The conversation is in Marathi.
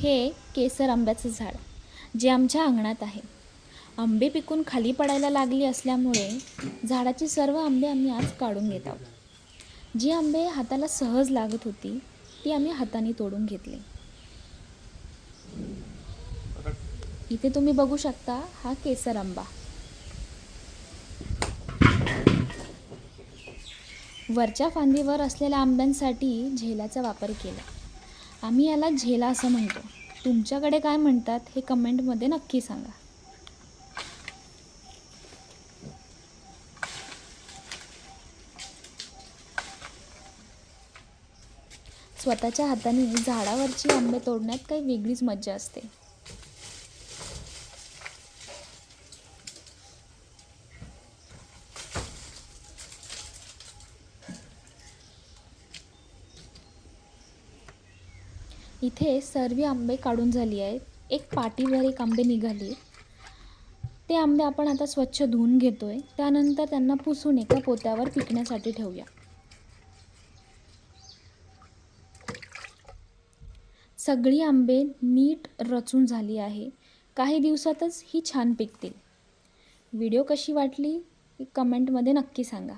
हे केसर आंब्याचं झाड जे आमच्या अंगणात आहे. आंबे पिकून खाली पडायला लागली असल्यामुळे झाडाची सर्व आंबे आम्ही आज काढून घेत आहोत. जी आंबे हाताला सहज लागत होती ती आम्ही हाताने तोडून घेतली. इथे तुम्ही बघू शकता हा केसर आंबा. वरच्या फांदीवर असलेल्या आंब्यांसाठी झेलाचा वापर केला. आम्ही याला झेला असं म्हणतो. तुमच्याकडे काय म्हणतात हे कमेंटमध्ये नक्की सांगा. स्वतःच्या हाताने झाडावरची आंबे तोडण्यात काही वेगळीच मजा असते. इथे सर्व आंबे काढून झाली आहेत. एक पाटीवर एक आंबे निघाले. ते आंबे आपण आता स्वच्छ धुवून घेतोय. त्यानंतर त्यांना पुसून एका पोत्यावर पिकण्यासाठी ठेवूया. सगळी आंबे नीट रचून झाली आहे. काही दिवसातच ही छान पिकतील. व्हिडिओ कशी वाटली कमेंटमध्ये नक्की सांगा.